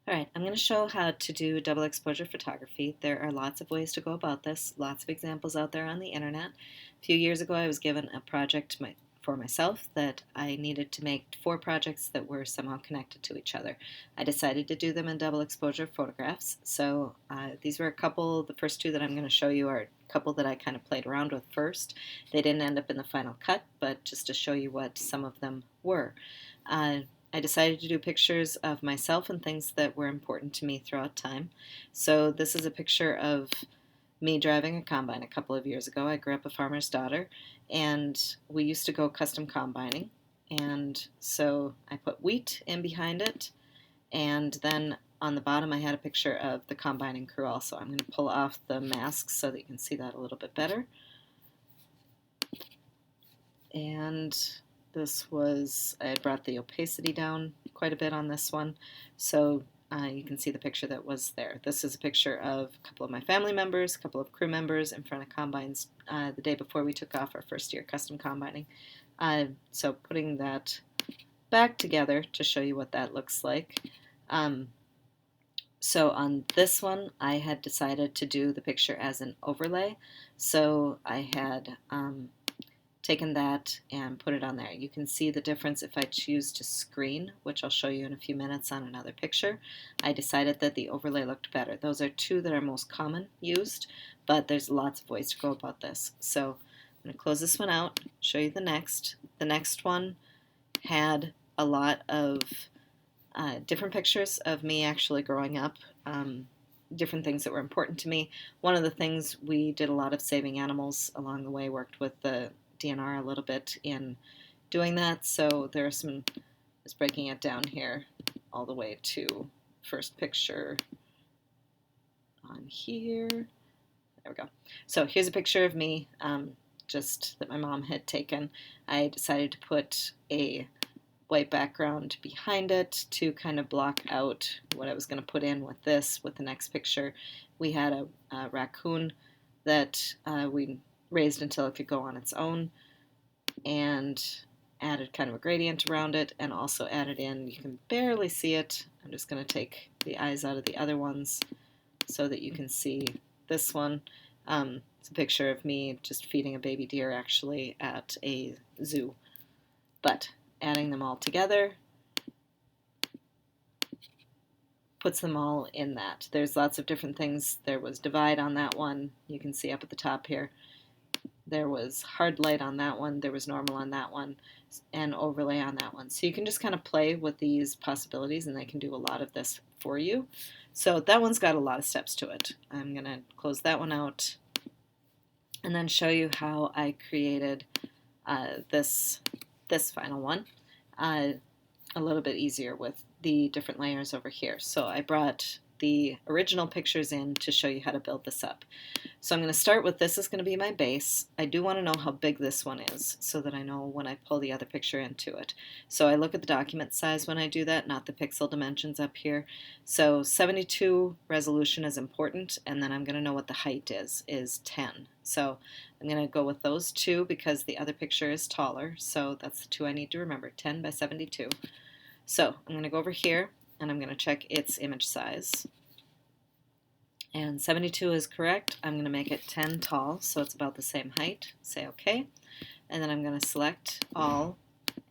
All right, I'm going to show how to do double exposure photography. There are lots of ways to go about this, lots of examples out there on the internet. A few years ago, I was given a project for myself that I needed to make 4 projects that were somehow connected to each other. I decided to do them in double exposure photographs. So these were a couple, the first 2 that I'm going to show you are a couple that I kind of played around with first. They didn't end up in the final cut, but just to show you what some of them were. I decided to do pictures of myself and things that were important to me throughout time. So this is a picture of me driving a combine a couple of years ago. I grew up a farmer's daughter, and we used to go custom combining. And so I put wheat in behind it, and then on the bottom I had a picture of the combining crew also. I'm going to pull off the masks so that you can see that a little bit better. And this was, I had brought the opacity down quite a bit on this one, so you can see the picture that was there. This is a picture of a couple of my family members, a couple of crew members in front of combines the day before we took off our first year custom combining. So putting that back together to show you what that looks like. So on this one, I had decided to do the picture as an overlay. So I had taken that and put it on there. You can see the difference if I choose to screen, which I'll show you in a few minutes on another picture. I decided that the overlay looked better. Those are 2 that are most common used, but there's lots of ways to go about this. So I'm going to close this one out, show you the next. The next one had a lot of different pictures of me actually growing up, different things that were important to me. One of the things, we did a lot of saving animals along the way, worked with the DNR a little bit in doing that, so there are some, just breaking it down here all the way to first picture on here. There we go. So here's a picture of me, just that my mom had taken. I decided to put a white background behind it to kind of block out what I was going to put in with this. With the next picture, we had a raccoon that we raised until it could go on its own, and added kind of a gradient around it, and also added in, you can barely see it, I'm just going to take the eyes out of the other ones so that you can see this one. It's a picture of me just feeding a baby deer actually at a zoo. But adding them all together puts them all in that. There's lots of different things. There was divide on that one. You can see up at the top here. There was hard light on that one. There was normal on that one, and overlay on that one. So you can just kind of play with these possibilities, and they can do a lot of this for you. So that one's got a lot of steps to it. I'm going to close that one out and then show you how I created this final one a little bit easier with the different layers over here. So I brought the original pictures in to show you how to build this up. So I'm going to start with, this is going to be my base. I do want to know how big this one is so that I know when I pull the other picture into it. So I look at the document size when I do that, not the pixel dimensions up here. So 72 resolution is important, and then I'm going to know what the height is 10. So I'm going to go with those 2 because the other picture is taller, so that's the 2 I need to remember, 10 by 72. So I'm going to go over here and I'm going to check its image size. And 72 is correct. I'm going to make it 10 tall, so it's about the same height. Say OK. And then I'm going to select all,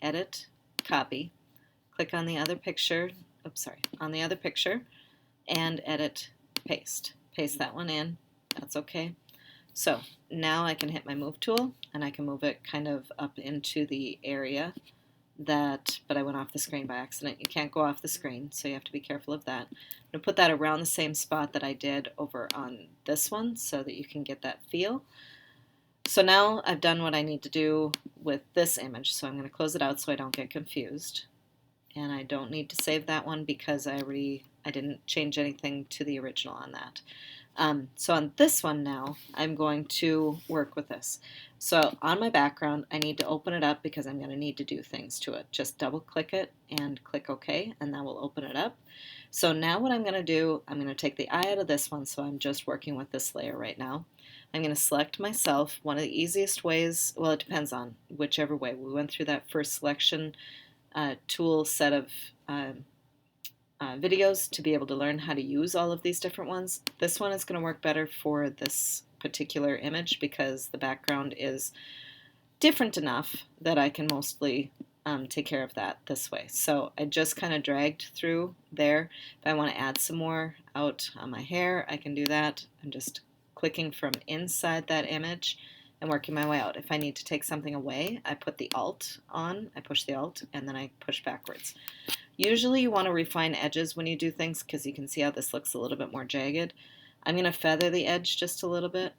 edit, copy, click on the other picture, on the other picture, and edit, paste. Paste that one in. That's OK. So now I can hit my move tool and I can move it kind of up into the area that, but I went off the screen by accident. You can't go off the screen, so you have to be careful of that. I'm going to put that around the same spot that I did over on this one so that you can get that feel. So now I've done what I need to do with this image, so I'm going to close it out so I don't get confused. And I don't need to save that one because I didn't change anything to the original on that. So on this one now, I'm going to work with this. So on my background, I need to open it up because I'm going to need to do things to it. Just double click it and click OK, and that will open it up. So now what I'm going to do, I'm going to take the eye out of this one, so I'm just working with this layer right now. I'm going to select myself. One of the easiest ways, well, it depends on whichever way. We went through that first selection tool set of videos to be able to learn how to use all of these different ones. This one is going to work better for this particular image because the background is different enough that I can mostly take care of that this way. So I just kind of dragged through there. If I want to add some more out on my hair, I can do that. I'm just clicking from inside that image and working my way out. If I need to take something away, I put the Alt on, I push the Alt, and then I push backwards. Usually you want to refine edges when you do things because you can see how this looks a little bit more jagged. I'm going to feather the edge just a little bit.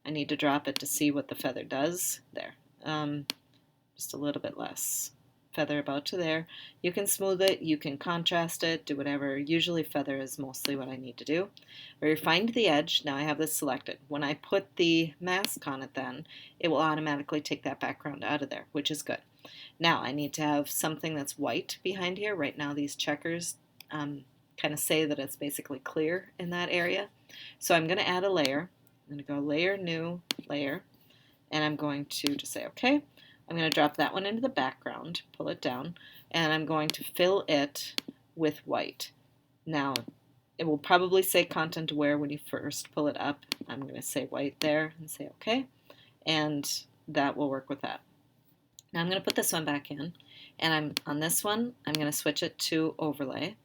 I need to drop it to see what the feather does. There. Just a little bit less feather about to there. You can smooth it, you can contrast it, do whatever. Usually feather is mostly what I need to do. I refined the edge. Now I have this selected. When I put the mask on it then, it will automatically take that background out of there, which is good. Now I need to have something that's white behind here. Right now these checkers kind of say that it's basically clear in that area. So I'm going to add a layer. I'm going to go layer, new, layer, and I'm going to just say okay. I'm going to drop that one into the background, pull it down, and I'm going to fill it with white. Now, it will probably say content aware when you first pull it up. I'm going to say white there and say okay, and that will work with that. Now I'm going to put this one back in, and on this one, I'm going to switch it to overlay,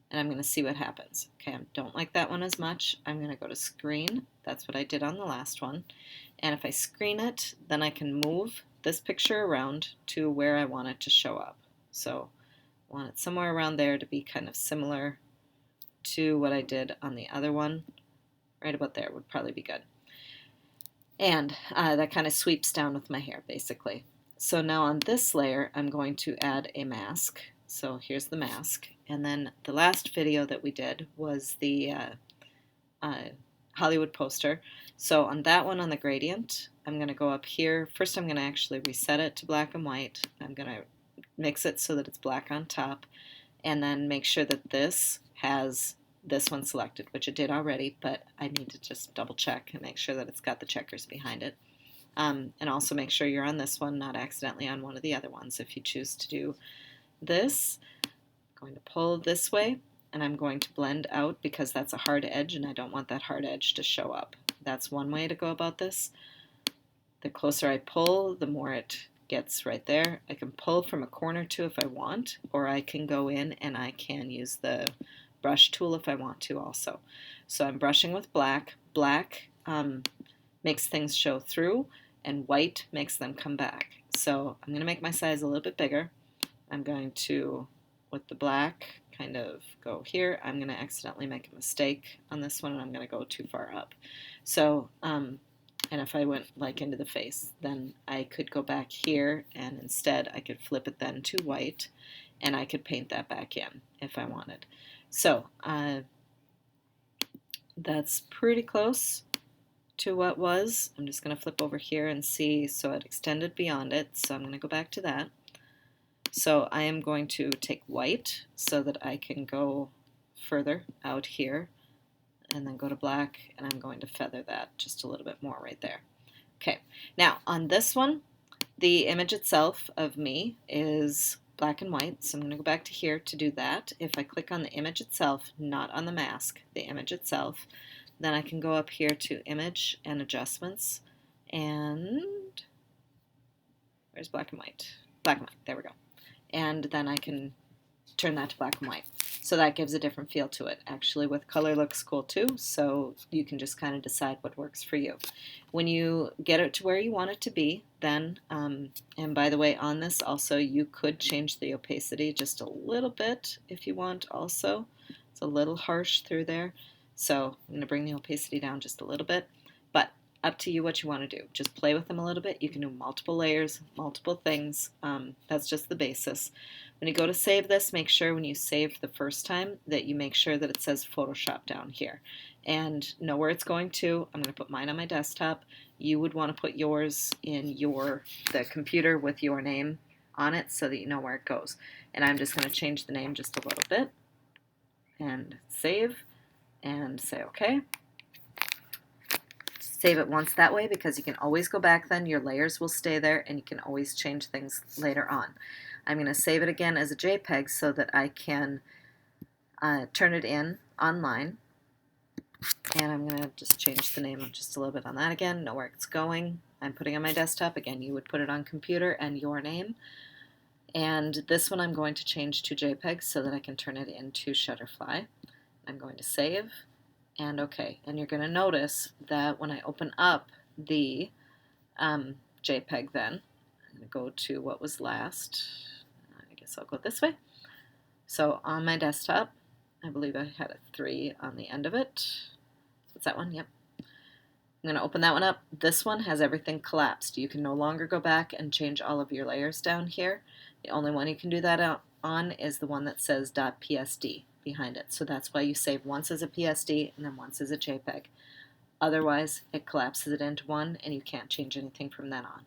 and I'm going to see what happens. Okay, I don't like that one as much. I'm going to go to screen. That's what I did on the last one. And if I screen it, then I can move this picture around to where I want it to show up. So I want it somewhere around there to be kind of similar to what I did on the other one. Right about there would probably be good. And that kind of sweeps down with my hair, basically. So now on this layer, I'm going to add a mask. So here's the mask. And then the last video that we did was the Hollywood poster. So on that one, on the gradient, I'm going to go up here. First, I'm going to actually reset it to black and white. I'm going to mix it so that it's black on top, and then make sure that this has this one selected, which it did already, but I need to just double check and make sure that it's got the checkers behind it. And also make sure you're on this one, not accidentally on one of the other ones. If you choose to do this, I'm going to pull this way, and I'm going to blend out because that's a hard edge and I don't want that hard edge to show up. That's one way to go about this. The closer I pull, the more it gets right there. I can pull from a corner too if I want, or I can go in and I can use the brush tool if I want to also. So I'm brushing with black. Black makes things show through, and white makes them come back. So I'm going to make my size a little bit bigger. I'm going to, with the black, kind of go here. I'm going to accidentally make a mistake on this one, and I'm going to go too far up. So, and if I went like into the face, then I could go back here, and instead I could flip it then to white, and I could paint that back in if I wanted. So that's pretty close to what was. I'm just going to flip over here and see, so it extended beyond it, so I'm going to go back to that. So I am going to take white so that I can go further out here, and then go to black, and I'm going to feather that just a little bit more right there. Okay, now on this one, the image itself of me is black and white, so I'm going to go back to here to do that. If I click on the image itself, not on the mask, the image itself, then I can go up here to image and adjustments, and where's black and white? Black and white, there we go. And then I can turn that to black and white. So that gives a different feel to it. Actually, with color looks cool too, so you can just kind of decide what works for you. When you get it to where you want it to be, then, and by the way, on this also, you could change the opacity just a little bit if you want also. It's a little harsh through there. So I'm going to bring the opacity down just a little bit, but up to you what you want to do. Just play with them a little bit. You can do multiple layers, multiple things. That's just the basis. When you go to save this, make sure when you save the first time that you make sure that it says Photoshop down here and know where it's going to. I'm going to put mine on my desktop. You would want to put yours in the computer with your name on it so that you know where it goes. And I'm just going to change the name just a little bit and save and say okay. Save it once that way because you can always go back then, your layers will stay there, and you can always change things later on. I'm going to save it again as a JPEG so that I can turn it in online. And I'm going to just change the name just a little bit on that again, know where it's going. I'm putting on my desktop. Again, you would put it on computer and your name. And this one I'm going to change to JPEG so that I can turn it into Shutterfly. I'm going to save and OK. And you're going to notice that when I open up the JPEG then, I'm going to go to what was last. I guess I'll go this way. So on my desktop, I believe I had a 3 on the end of it. What's that one? Yep. I'm going to open that one up. This one has everything collapsed. You can no longer go back and change all of your layers down here. The only one you can do that on is the one that says .psd behind it. So that's why you save once as a PSD and then once as a JPEG. Otherwise, it collapses it into one and you can't change anything from then on.